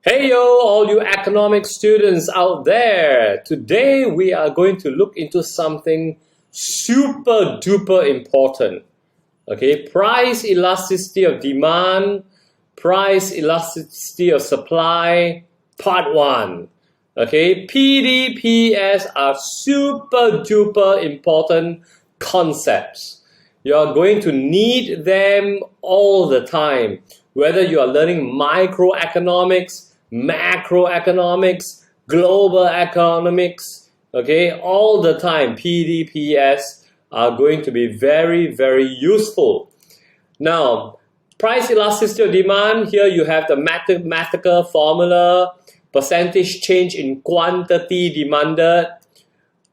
Hey yo, all you economics students out there. Today we are going to look into something super duper important. Okay, price elasticity of demand, price elasticity of supply, part 1. Okay, PDPS are super duper important concepts. You're going to need them all the time, whether you are learning microeconomics, macroeconomics, global economics, okay, all the time PDPS are going to be very, very useful. Now, price elasticity of demand, here you have the mathematical formula, percentage change in quantity demanded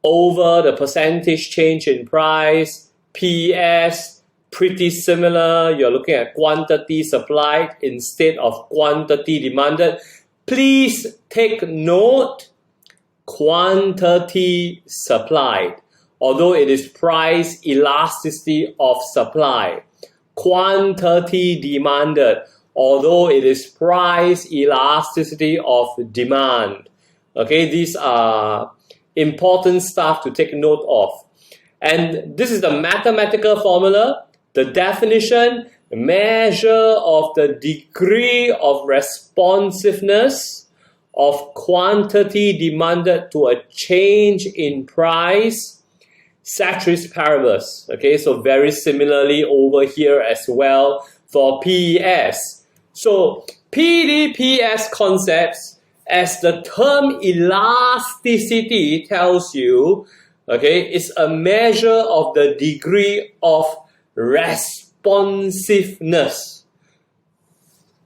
over the percentage change in price, PS, pretty similar. You're looking at quantity supplied instead of quantity demanded. Please take note, quantity supplied, although it is price elasticity of supply. Quantity demanded, although it is price elasticity of demand. Okay, these are important stuff to take note of. And this is the mathematical formula, the definition, measure of the degree of responsiveness of quantity demanded to a change in price, ceteris paribus. Okay, so very similarly over here as well for PES. So PDPS concepts, as the term elasticity tells you, okay, is a measure of the degree of responsiveness.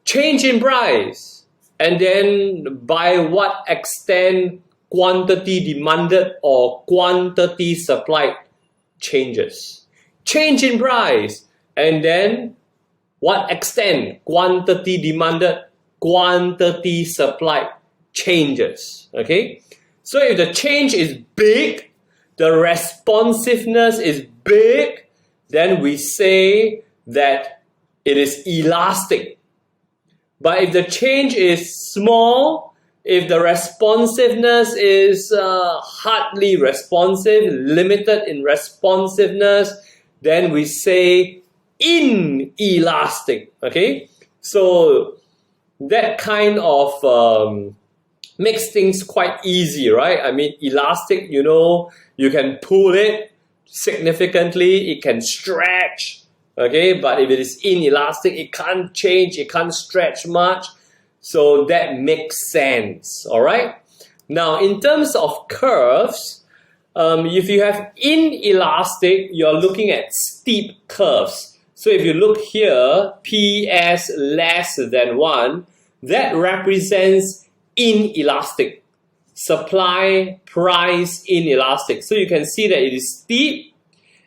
Change in price, and then by what extent quantity demanded or quantity supplied changes. Change in price, and then what extent quantity demanded, quantity supplied changes. Okay, so if the change is big, the responsiveness is big, then we say that it is elastic. But if the change is small, if the responsiveness is hardly responsive, limited in responsiveness, then we say inelastic. Okay, so that kind of makes things quite easy, right? I mean, elastic, you know, you can pull it significantly, it can stretch, okay? But if it is inelastic, it can't change, it can't stretch much. So that makes sense, all right? Now, in terms of curves, if you have inelastic, you're looking at steep curves. So if you look here, PS less than 1, that represents inelastic. Supply price inelastic. So you can see that it is steep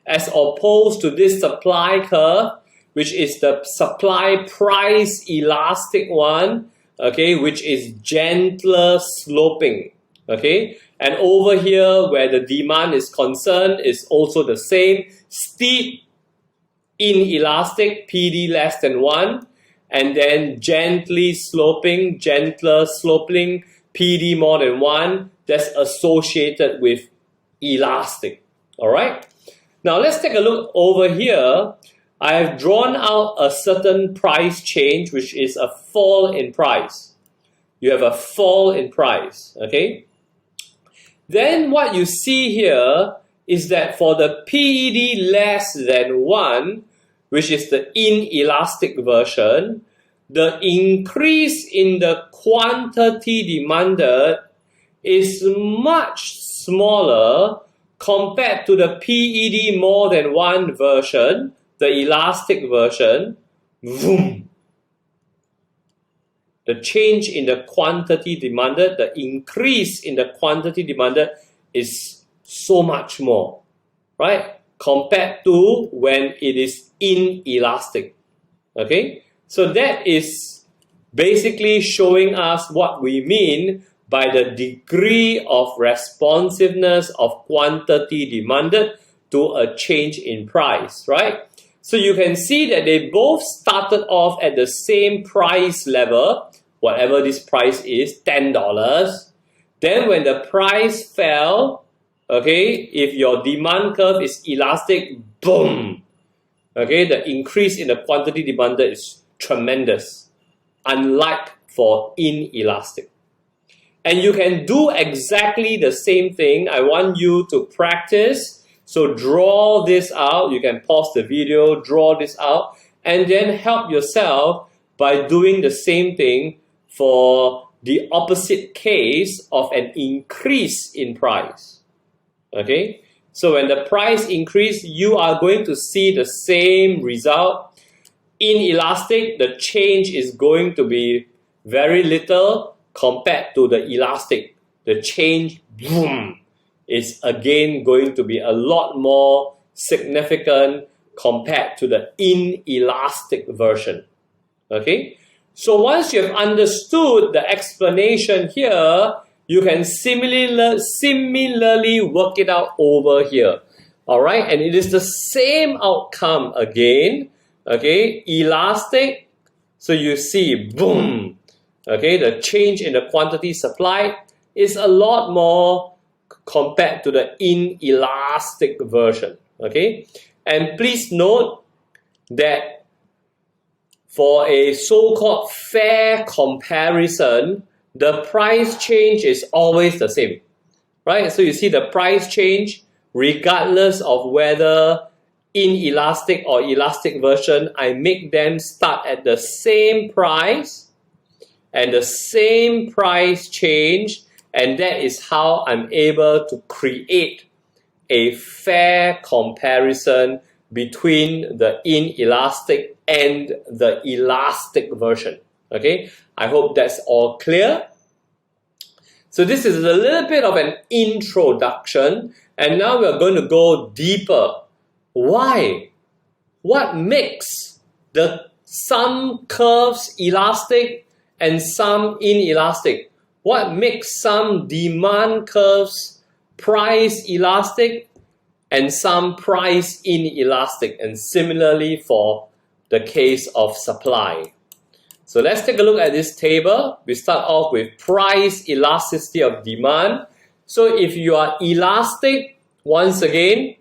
as opposed to this supply curve, which is the supply price elastic one, okay, which is gentler sloping. Okay, and over here where the demand is concerned is also the same, steep inelastic, PD less than 1, and then gently sloping, gentler sloping, PD more than 1, that's associated with elastic. All right. Now let's take a look over here. I have drawn out a certain price change, which is a fall in price. You have a fall in price. Okay. Then what you see here is that for the PED less than 1, which is the inelastic version, the increase in the quantity demanded is much smaller compared to the PED more than 1 version, the elastic version. Vroom. The change in the quantity demanded, the increase in the quantity demanded is so much more, right? Compared to when it is inelastic. Okay? So that is basically showing us what we mean by the degree of responsiveness of quantity demanded to a change in price, right? So you can see that they both started off at the same price level, whatever this price is, $10. Then when the price fell, okay, if your demand curve is elastic, boom, okay, the increase in the quantity demanded is tremendous, unlike for inelastic. And you can do exactly the same thing. I want you to practice. So draw this out. You can pause the video, draw this out, and then help yourself by doing the same thing for the opposite case of an increase in price. Okay? So when the price increase, you are going to see the same result. Inelastic, the change is going to be very little compared to the elastic. The change, boom, is again going to be a lot more significant compared to the inelastic version. Okay? So once you have understood the explanation here, you can similarly work it out over here. Alright, and it is the same outcome again. Okay, elastic, so you see, boom, okay, the change in the quantity supplied is a lot more compared to the inelastic version. Okay, and please note that for a so-called fair comparison, the price change is always the same, right? So you see the price change regardless of whether inelastic or elastic version, I make them start at the same price and the same price change, and that is how I'm able to create a fair comparison between the inelastic and the elastic version. Okay, I hope that's all clear. So this is a little bit of an introduction, and now we're going to go deeper. Why? What makes some curves elastic and some inelastic? What makes some demand curves price elastic and some price inelastic, and similarly for the case of supply? So let's take a look at this table. We start off with price elasticity of demand. So if you are elastic, once again,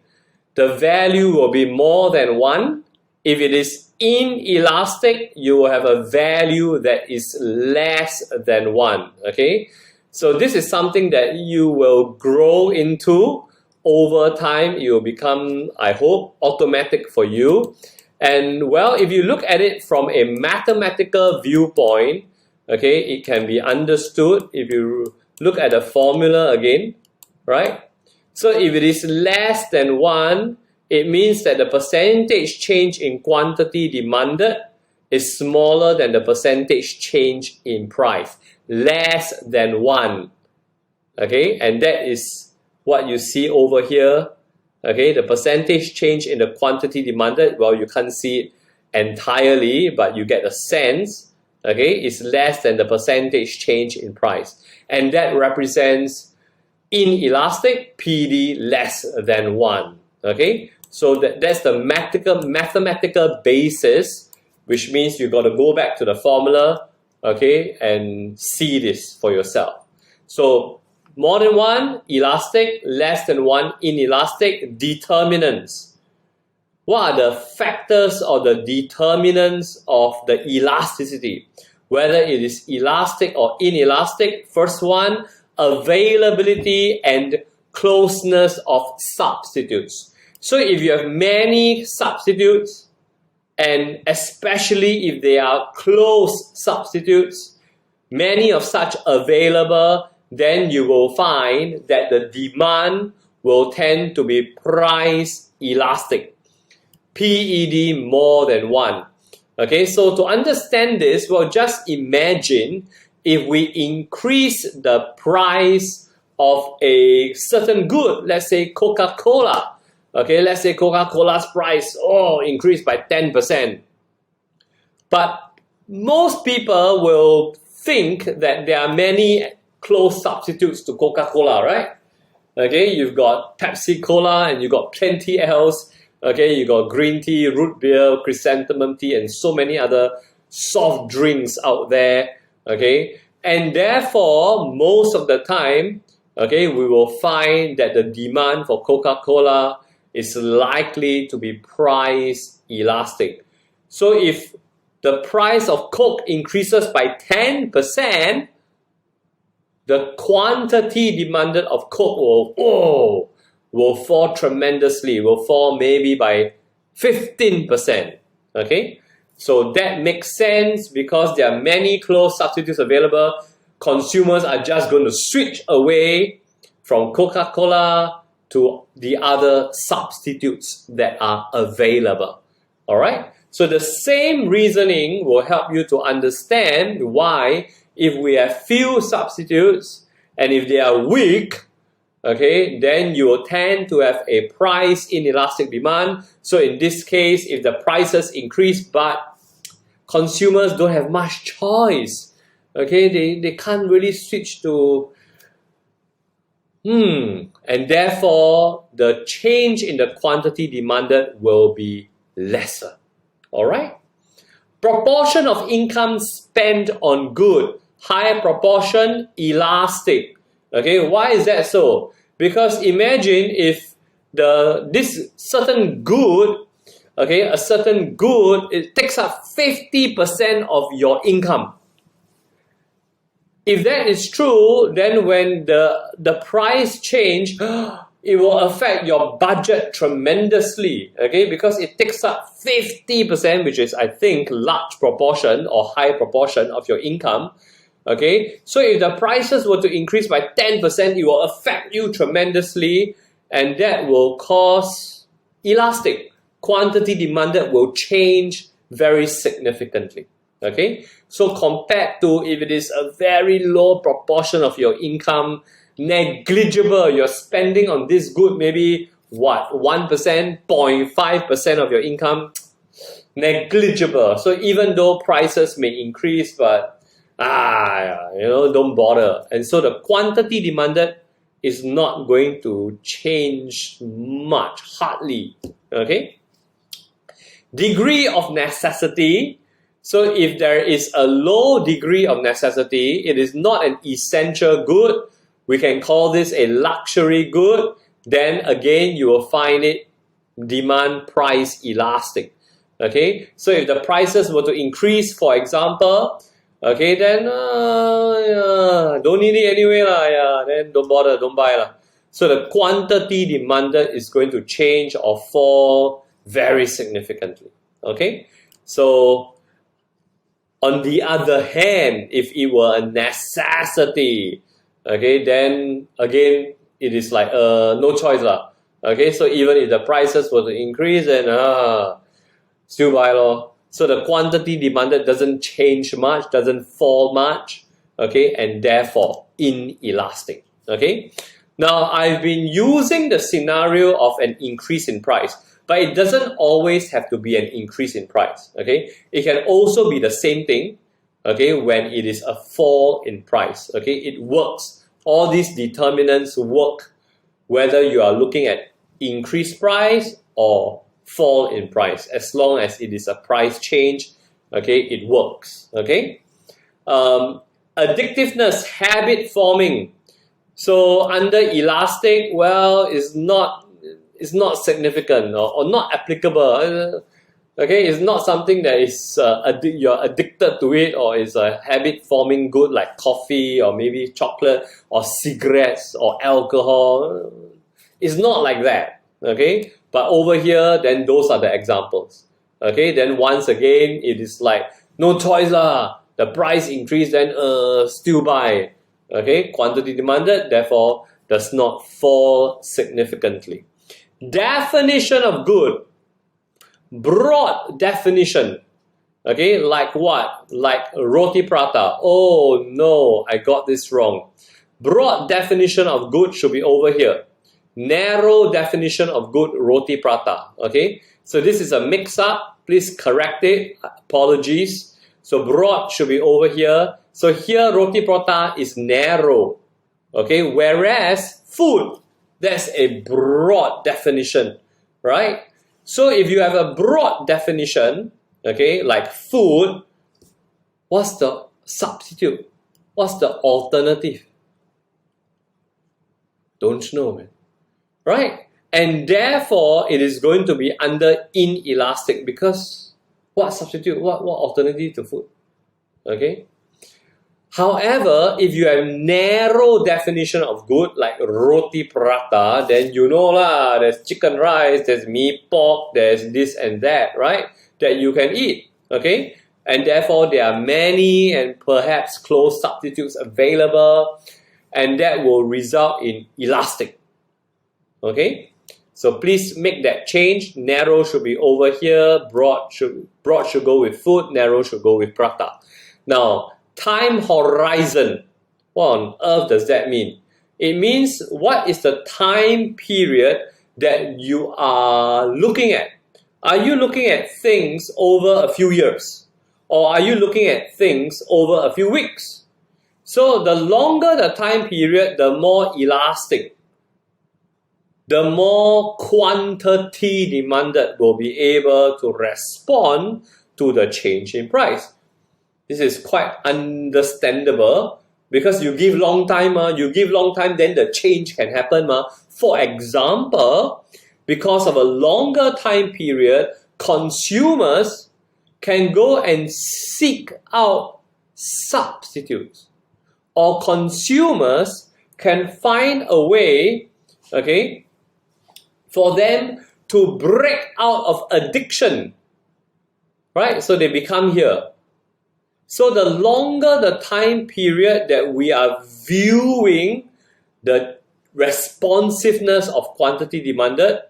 the value will be more than 1. If it is inelastic, you will have a value that is less than 1. Okay? So this is something that you will grow into over time. It will become, I hope, automatic for you. And well, if you look at it from a mathematical viewpoint, okay, it can be understood if you look at the formula again, right? So if it is less than 1, it means that the percentage change in quantity demanded is smaller than the percentage change in price. Less than 1. Okay, and that is what you see over here. Okay, the percentage change in the quantity demanded, well, you can't see it entirely, but you get a sense. Okay, it's less than the percentage change in price. And that represents inelastic, PD less than 1. Okay, so that's the mathematical basis, which means you got to go back to the formula, okay, and see this for yourself. So more than 1, elastic, less than 1, inelastic. Determinants. What are the factors or the determinants of the elasticity? Whether it is elastic or inelastic. First one, availability and closeness of substitutes. So if you have many substitutes, and especially if they are close substitutes, many of such available, then you will find that the demand will tend to be price elastic. PED more than 1. Okay, so to understand this, well, just imagine if we increase the price of a certain good, let's say Coca-Cola. Okay, let's say Coca-Cola's price, increased by 10%. But most people will think that there are many close substitutes to Coca-Cola, right? Okay, you've got Pepsi Cola and you've got plenty else. Okay, you got green tea, root beer, chrysanthemum tea, and so many other soft drinks out there. Okay, and therefore most of the time, okay, we will find that the demand for Coca-Cola is likely to be price elastic. So if the price of Coke increases by 10%, the quantity demanded of Coke will fall tremendously, will fall maybe by 15%. Okay, so that makes sense because there are many close substitutes available. Consumers are just going to switch away from Coca-Cola to the other substitutes that are available. All right, so the same reasoning will help you to understand why if we have few substitutes and if they are weak, okay, then you will tend to have a price inelastic demand. So in this case, if the prices increase but consumers don't have much choice, okay, they can't really switch to and therefore the change in the quantity demanded will be lesser. All right, proportion of income spent on good, higher proportion elastic. Okay, why is that so? Because imagine if this certain good, okay, a certain good, it takes up 50% of your income. If that is true, then when the price change, it will affect your budget tremendously, okay, because it takes up 50%, which is, I think, large proportion or high proportion of your income. Okay, so if the prices were to increase by 10%, it will affect you tremendously, and that will cause elastic. Quantity demanded will change very significantly. Okay, so compared to if it is a very low proportion of your income, negligible, you're spending on this good maybe 1%, 0.5% of your income, negligible. So even though prices may increase, but don't bother. And so the quantity demanded is not going to change much, hardly. Okay. Degree of necessity. So if there is a low degree of necessity, it is not an essential good. We can call this a luxury good. Then again, you will find it demand price elastic. Okay. So if the prices were to increase, for example, okay, then don't need it anyway lah. Then don't bother, don't buy lah. So the quantity demanded is going to change or fall very significantly. Okay, so on the other hand, if it were a necessity, okay, then again it is like no choice lah. Okay, so even if the prices were to increase, then still buy lor. So the quantity demanded doesn't change much, doesn't fall much, okay, and therefore inelastic. Okay. Now I've been using the scenario of an increase in price, but it doesn't always have to be an increase in price. Okay, it can also be the same thing. Okay, when it is a fall in price. Okay, it works. All these determinants work whether you are looking at increased price or fall in price. As long as it is a price change, okay, it works. Okay, addictiveness, habit forming. So under elastic, well, it's not significant or not applicable. Okay, it's not something that is you're addicted to it, or is a habit forming good like coffee or maybe chocolate or cigarettes or alcohol. It's not like that. Okay, but over here, then those are the examples. Okay, then once again, it is like no choice lah. The price increase, then still buy. Okay, quantity demanded, therefore does not fall significantly. Definition of good. Broad definition. Okay, like what? Like roti prata. Oh no, I got this wrong. Broad definition of good should be over here. Narrow definition of good, roti prata. Okay, so this is a mix-up. Please correct it. Apologies. So broad should be over here. So here roti prata is narrow. Okay, whereas food, that's a broad definition, right? So if you have a broad definition, okay, like food, what's the substitute? What's the alternative? Don't know, man. Right? And therefore, it is going to be under inelastic because what substitute? What alternative to food? Okay? However, if you have narrow definition of good, like roti prata, then you know lah, there's chicken rice, there's mee pork, there's this and that, right? That you can eat, okay? And therefore, there are many and perhaps close substitutes available, and that will result in elastic, okay? So please make that change. Narrow should be over here, broad should go with food, narrow should go with prata. Now, time horizon. What on earth does that mean? It means what is the time period that you are looking at? Are you looking at things over a few years? Or are you looking at things over a few weeks? So the longer the time period, the more elastic, the more quantity demanded will be able to respond to the change in price. This is quite understandable because you give long time, then the change can happen. For example, because of a longer time period, consumers can go and seek out substitutes, or consumers can find a way, okay, for them to break out of addiction, right? So they become here. So the longer the time period that we are viewing the responsiveness of quantity demanded,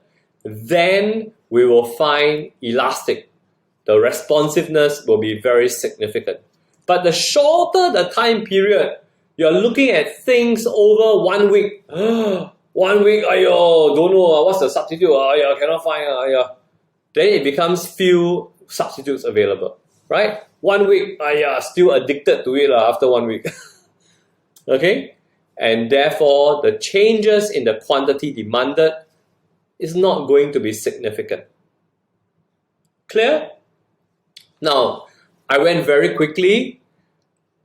then we will find elastic. The responsiveness will be very significant. But the shorter the time period, you're looking at things over 1 week. 1 week, ayo, don't know what's the substitute, ayo, cannot find, ayo. Then it becomes few substitutes available, right? 1 week, still addicted to it after 1 week. Okay? And therefore, the changes in the quantity demanded is not going to be significant. Clear? Now, I went very quickly,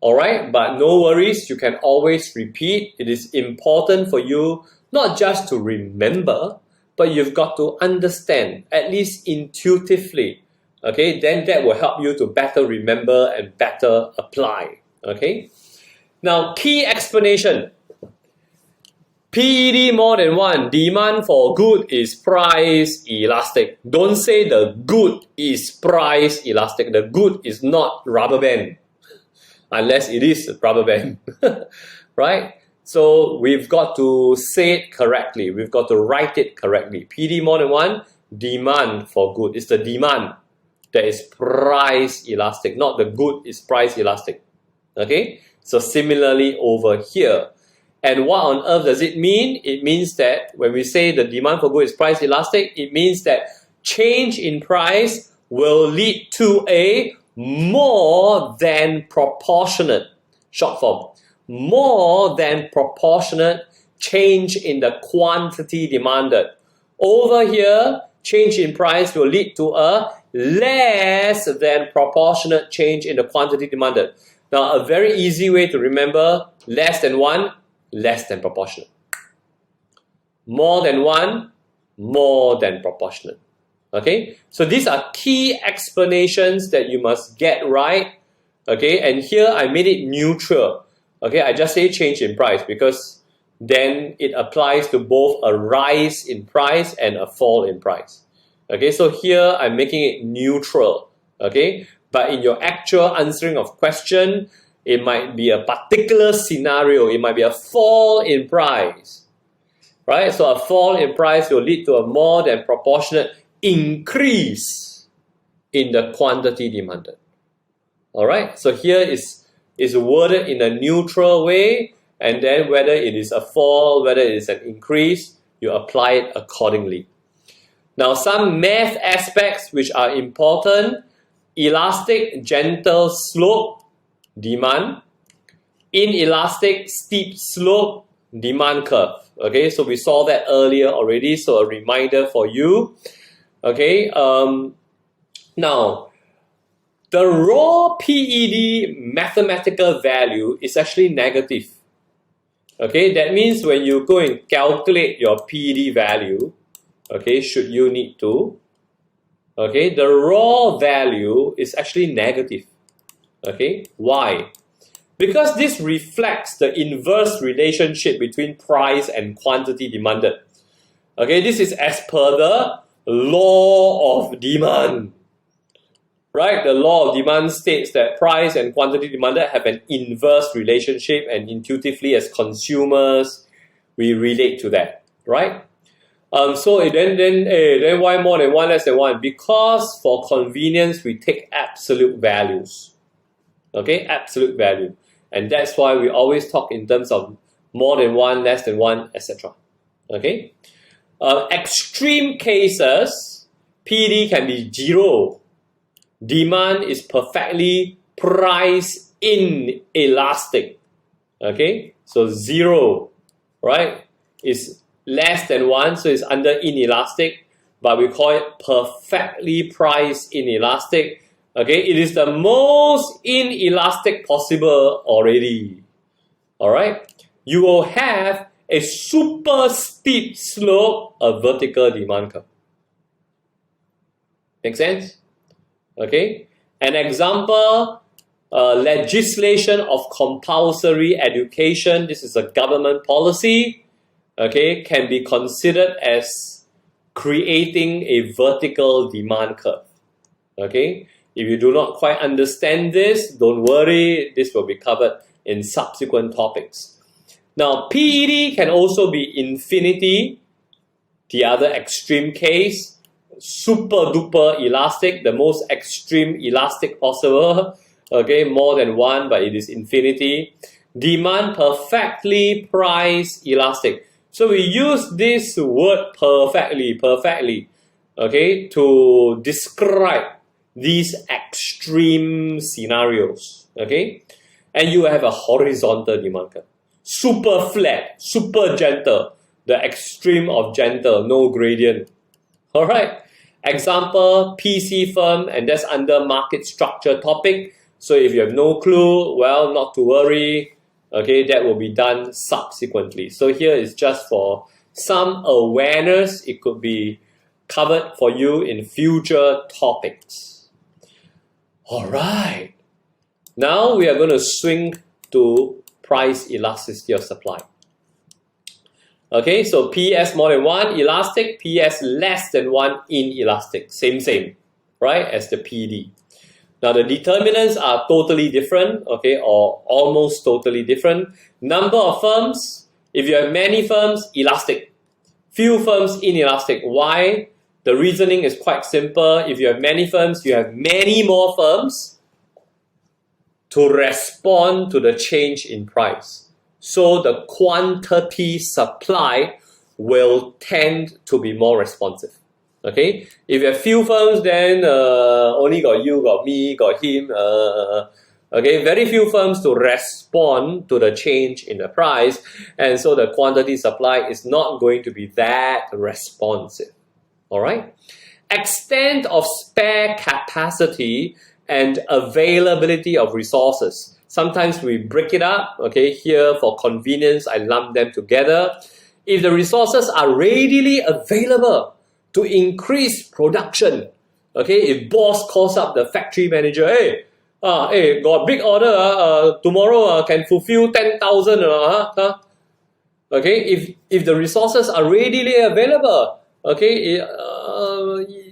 alright, but no worries, you can always repeat. It is important for you not just to remember, but you've got to understand, at least intuitively. Okay, then that will help you to better remember and better apply. Okay, now key explanation. PED more than one. Demand for good is price elastic. Don't say the good is price elastic. The good is not rubber band, unless it is rubber band, right? So we've got to say it correctly. We've got to write it correctly. PED more than one. Demand for good. It's the demand that is price elastic, not the good is price elastic. Okay? So similarly over here. And what on earth does it mean? It means that when we say the demand for good is price elastic, it means that change in price will lead to a more than proportionate, short form, more than proportionate change in the quantity demanded. Over here, change in price will lead to a less than proportionate change in the quantity demanded. Now, a very easy way to remember: less than one, less than proportionate. More than one, more than proportionate. Okay, so these are key explanations that you must get right. Okay, and here I made it neutral. Okay, I just say change in price because then it applies to both a rise in price and a fall in price. Okay, so here I'm making it neutral. Okay, but in your actual answering of question, it might be a particular scenario. It might be a fall in price, right? So a fall in price will lead to a more than proportionate increase in the quantity demanded. All right. So here is worded in a neutral way, and then whether it is a fall, whether it is an increase, you apply it accordingly. Now, some math aspects which are important: elastic, gentle slope, demand; inelastic, steep slope, demand curve. Okay, so we saw that earlier already, so a reminder for you. Okay, now the raw PED mathematical value is actually negative. Okay, that means when you go and calculate your PED value, okay, should you need to, okay, the raw value is actually negative. Okay, why? Because this reflects the inverse relationship between price and quantity demanded. Okay, this is as per the law of demand. Right? The law of demand states that price and quantity demanded have an inverse relationship, and intuitively as consumers, we relate to that. Right? So then why more than one, less than one? Because for convenience, we take absolute values. Okay, absolute value. And that's why we always talk in terms of more than one, less than one, etc. Okay? Extreme cases, PD can be 0. Demand is perfectly price inelastic. Okay? So 0, right, is less than 1, so it's under inelastic, but we call it perfectly price inelastic. Okay, it is the most inelastic possible already. Alright, you will have a super steep slope, a vertical demand curve. Make sense? Okay, an example, legislation of compulsory education, this is a government policy, okay, can be considered as creating a vertical demand curve. Okay, if you do not quite understand this, don't worry, this will be covered in subsequent topics. Now, PED can also be infinity, the other extreme case, super duper elastic, the most extreme elastic possible, okay, more than 1, but it is infinity. Demand perfectly price elastic. So we use this word perfectly, okay, to describe these extreme scenarios, okay? And you have a horizontal demand curve. Super flat, super gentle, the extreme of gentle, no gradient. Alright, example, PC firm, and that's under market structure topic. So if you have no clue, well, not to worry, okay, that will be done subsequently. So here is just for some awareness, it could be covered for you in future topics. Alright, now we are going to swing to price elasticity of supply. Okay, so PS more than 1 elastic, PS less than 1 inelastic, same, right, as the PD. Now the determinants are totally different, okay, or almost totally different. Number of firms, if you have many firms, elastic. Few firms, inelastic. Why? The reasoning is quite simple. If you have many firms, you have many more firms to respond to the change in price. So the quantity supply will tend to be more responsive. Okay? If you have few firms, then only got you, got me, got him. Okay, very few firms to respond to the change in the price. And so the quantity supply is not going to be that responsive. Alright? Extent of spare capacity and availability of resources. Sometimes we break it up. Okay, here for convenience, I lump them together. If the resources are readily available to increase production, okay, if boss calls up the factory manager, hey, got big order, tomorrow can fulfill 10,000. Okay, if the resources are readily available, okay,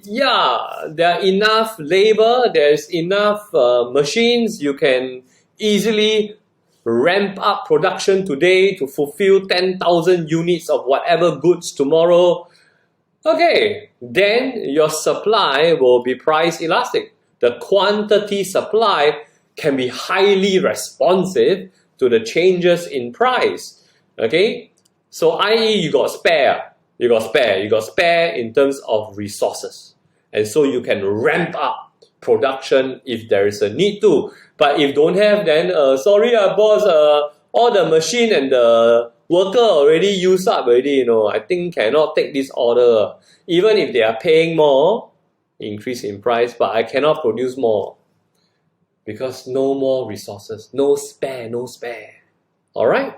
yeah, there are enough labor, there's enough machines, you can easily ramp up production today to fulfill 10,000 units of whatever goods tomorrow. Okay, then your supply will be price elastic. The quantity supply can be highly responsive to the changes in price. Okay, so i.e. you got spare in terms of resources, and so you can ramp up production if there is a need to. But if don't have, then sorry boss, all the machine and the worker already used up already, I think cannot take this order. Even if they are paying more, increase in price, but I cannot produce more. because no more resources, no spare. All right?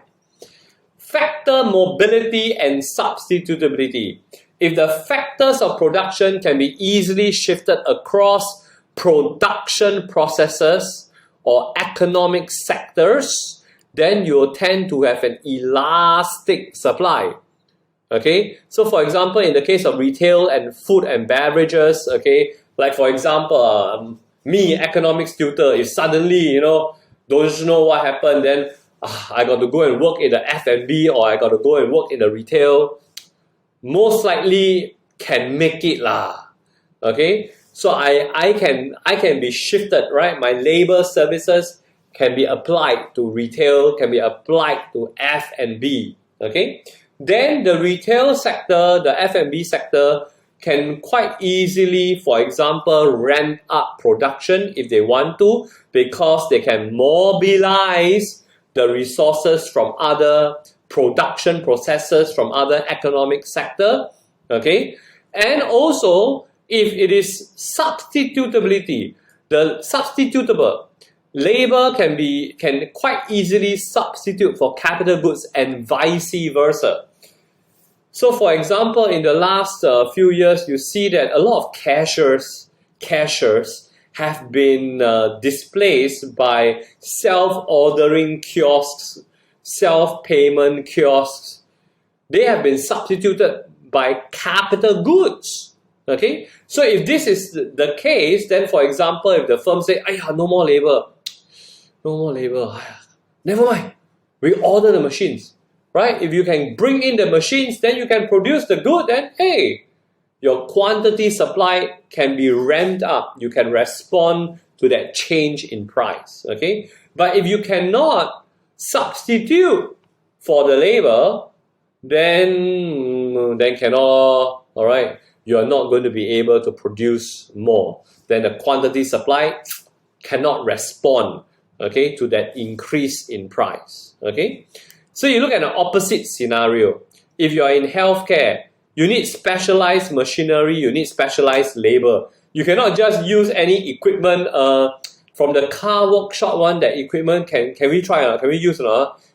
Factor mobility and substitutability. If the factors of production can be easily shifted across production processes or economic sectors, then you will tend to have an elastic supply. Okay, so for example, in the case of retail and food and beverages, okay, like for example, me, economics tutor, if suddenly, don't know what happened, then I got to go and work in the F&B or I got to go and work in the retail, most likely can make it lah. Okay, so I can be shifted, right? My labor services can be applied to retail, can be applied to F&B. Okay, then the retail sector, the F&B sector can quite easily, for example, ramp up production if they want to, because they can mobilize the resources from other production processes, from other economic sector. Okay, and also if it is substitutability, the substitutable labor can quite easily substitute for capital goods and vice versa. So for example, in the last few years, you see that a lot of cashiers have been displaced by self-ordering kiosks, self-payment kiosks. They have been substituted by capital goods. Okay, so if this is the case, then for example, if the firm say, no more labor, never mind, we order the machines, right? If you can bring in the machines, then you can produce the good, then hey, your quantity supply can be ramped up. You can respond to that change in price. Okay, but if you cannot substitute for the labor, then cannot. All right, you are not going to be able to produce more. Then the quantity supply cannot respond, okay, to that increase in price. Okay, so you look at an opposite scenario. If you are in healthcare, you need specialized machinery, you need specialized labor. You cannot just use any equipment from the car workshop one. That equipment can we try? Can we use?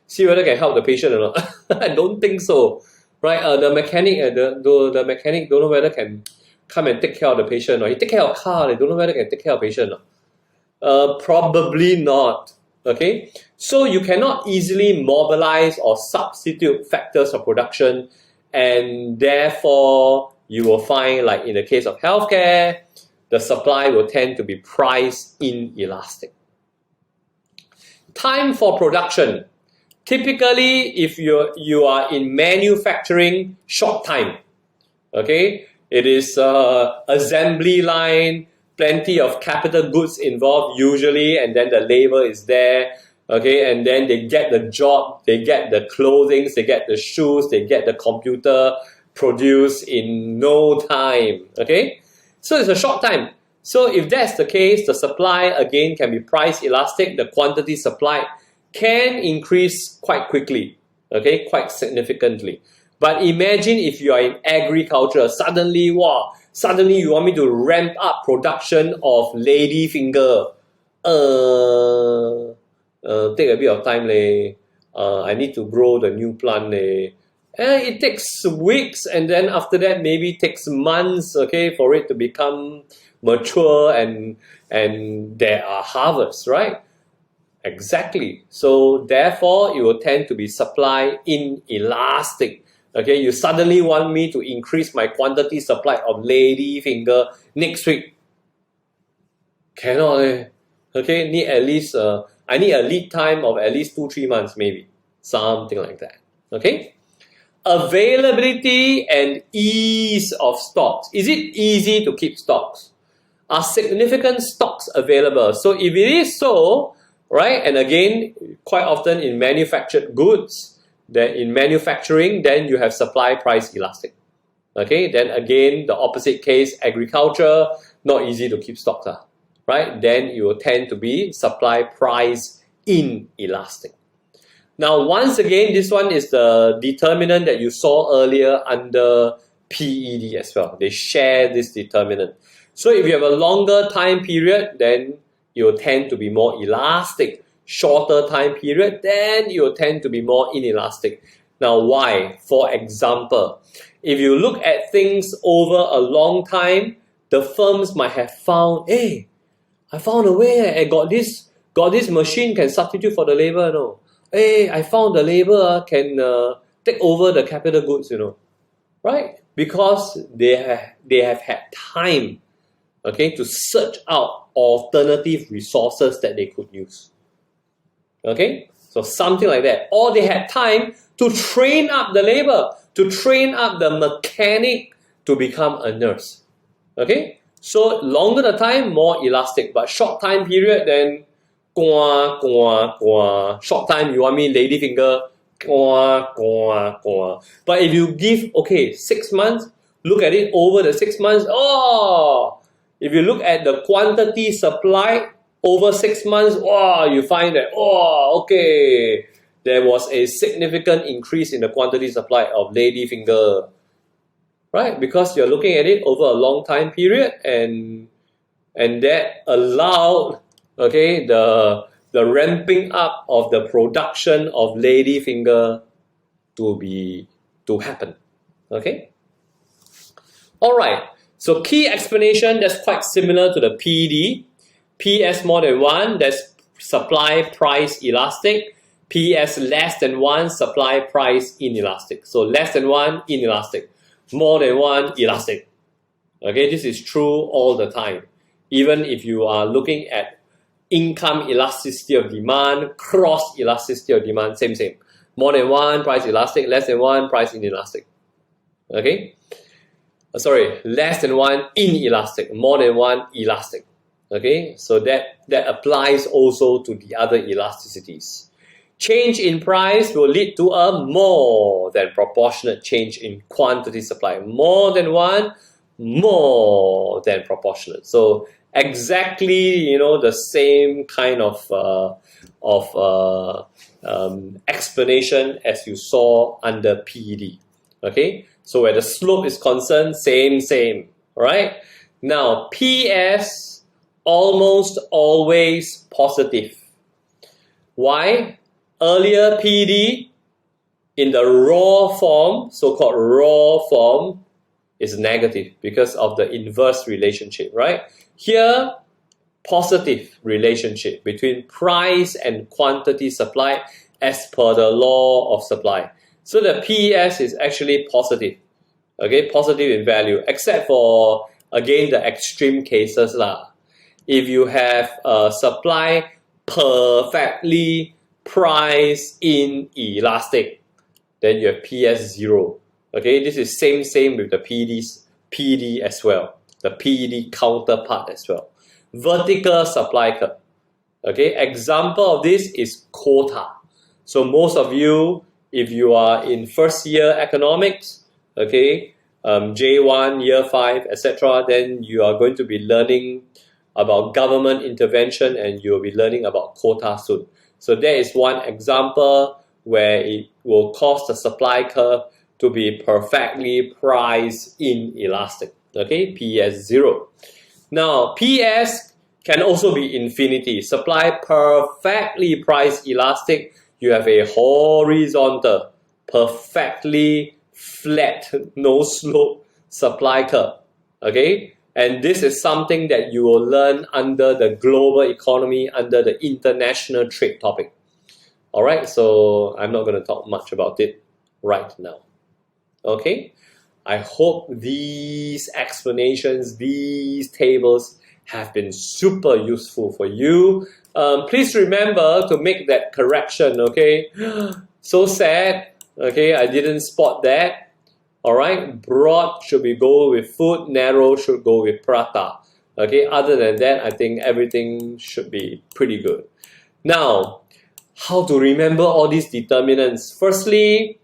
See whether it can help the patient or not. I don't think so. Right? The mechanic, the mechanic don't know whether can come and take care of the patient. Or he take care of car, they don't know whether can take care of patient. Probably not. Okay, so you cannot easily mobilize or substitute factors of production, and therefore you will find, like in the case of healthcare, the supply will tend to be price inelastic. Time for production. Typically, if you are in manufacturing, short time. Okay, it is assembly line, plenty of capital goods involved usually, and then the labor is there. Okay, and then they get the job, they get the clothing, they get the shoes, they get the computer produced in no time. Okay, so it's a short time. So if that's the case, the supply again can be price elastic. The quantity supplied can increase quite quickly, okay, quite significantly. But imagine if you are in agriculture, suddenly you want me to ramp up production of lady finger. Take a bit of time, I need to grow the new plant, it takes weeks, and then after that maybe it takes months, okay, for it to become mature and there are harvests, right? Exactly. So therefore, it will tend to be supply inelastic. Okay, you suddenly want me to increase my quantity supply of lady finger next week. Cannot. Okay, need at least I need a lead time of at least 2-3 months, maybe something like that. Okay, availability and ease of stocks. Is it easy to keep stocks? Are significant stocks available? So if it is so, right, and again, quite often in manufactured goods, that in manufacturing, then you have supply price elastic. Okay, then again, the opposite case, agriculture, not easy to keep stocks, right? Then you will tend to be supply price inelastic. Now, once again, this one is the determinant that you saw earlier under PED as well. They share this determinant. So if you have a longer time period, then it will tend to be more elastic. Shorter time period, then it will tend to be more inelastic. Now, why? For example, if you look at things over a long time, the firms might have found, hey, I found a way. I got this machine can substitute for the labor. No, hey, I found the labor can take over the capital goods. Right? Because they have had time, okay, to search out alternative resources that they could use. Okay, so something like that. Or they had time to train up the labor, to train up the mechanic to become a nurse. Okay, so longer the time, more elastic, but short time period, then short time, you want me lady finger, but if you give, 6 months, look at it over the 6 months, if you look at the quantity supplied over 6 months, you find that, there was a significant increase in the quantity supply of lady finger, right? Because you're looking at it over a long time period, and that allowed, the ramping up of the production of lady finger to happen. Okay. All right. So key explanation that's quite similar to the PD. PS more than 1, that's supply price elastic. PS less than 1, supply price inelastic. So less than 1, inelastic. More than 1, elastic. Okay, this is true all the time. Even if you are looking at income elasticity of demand, cross elasticity of demand, same. More than 1, price elastic. Less than 1, price inelastic. Okay? Less than 1, inelastic. More than 1, elastic. Okay? So that applies also to the other elasticities. Change in price will lead to a more than proportionate change in quantity supply. More than 1, more than proportionate. So exactly, the same kind of explanation as you saw under PED. Okay, so where the slope is concerned, same, right? Now PS almost always positive. Why? Earlier PED in the raw form, so-called raw form, is negative because of the inverse relationship, right? Here, positive relationship between price and quantity supplied as per the law of supply. So the PES is actually positive, okay, positive in value, except for, again, the extreme cases lah. If you have supply perfectly priced inelastic, then you have PS 0. Okay, this is same with the PED as well, the PED counterpart as well. Vertical supply curve. Okay, example of this is quota. So most of you, if you are in first year economics, okay, J1, year 5, etc., then you are going to be learning about government intervention and you'll be learning about quota soon. So there is one example where it will cause the supply curve to be perfectly priced inelastic. Okay, PS 0. Now, PS can also be infinity. Supply perfectly priced elastic. You have a horizontal, perfectly flat, no slope supply curve. Okay, and this is something that you will learn under the global economy, under the international trade topic. All right, so I'm not going to talk much about it right now. Okay, I hope these explanations, these tables have been super useful for you. Please remember to make that correction, okay? So sad, okay, I didn't spot that. All right, broad should be go with food, narrow should go with prata. Okay, other than that, I think everything should be pretty good. Now, how to remember all these determinants? Firstly,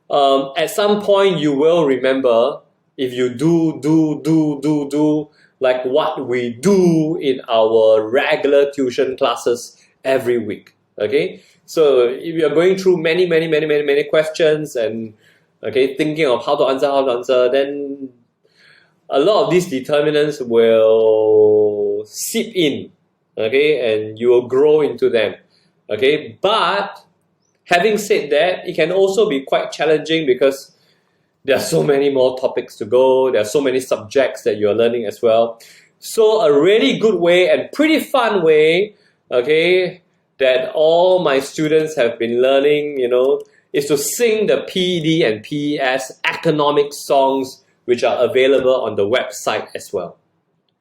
at some point you will remember if you do like what we do in our regular tuition classes every week. Okay, so if you are going through many questions and thinking of how to answer, then a lot of these determinants will seep in. okay, and you will grow into them, okay. But having said that, it can also be quite challenging because there are so many more topics to go. There are so many subjects that you're learning as well. So a really good way and pretty fun way, okay, that all my students have been learning, is to sing the PED and PES economic songs which are available on the website as well.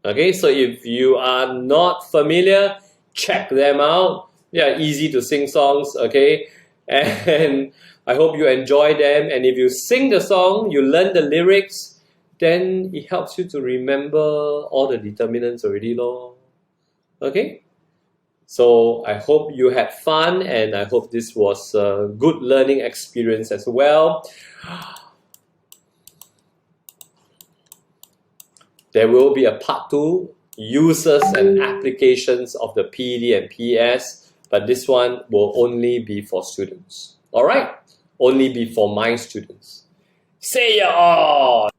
Okay, so if you are not familiar, check them out. They are easy to sing songs, okay? And I hope you enjoy them. And if you sing the song, you learn the lyrics, then it helps you to remember all the determinants already, lor. Okay? So I hope you had fun, and I hope this was a good learning experience as well. There will be a part 2, uses and applications of the PED and PES, but this one will only be for students. All right? Only be for my students. See ya all!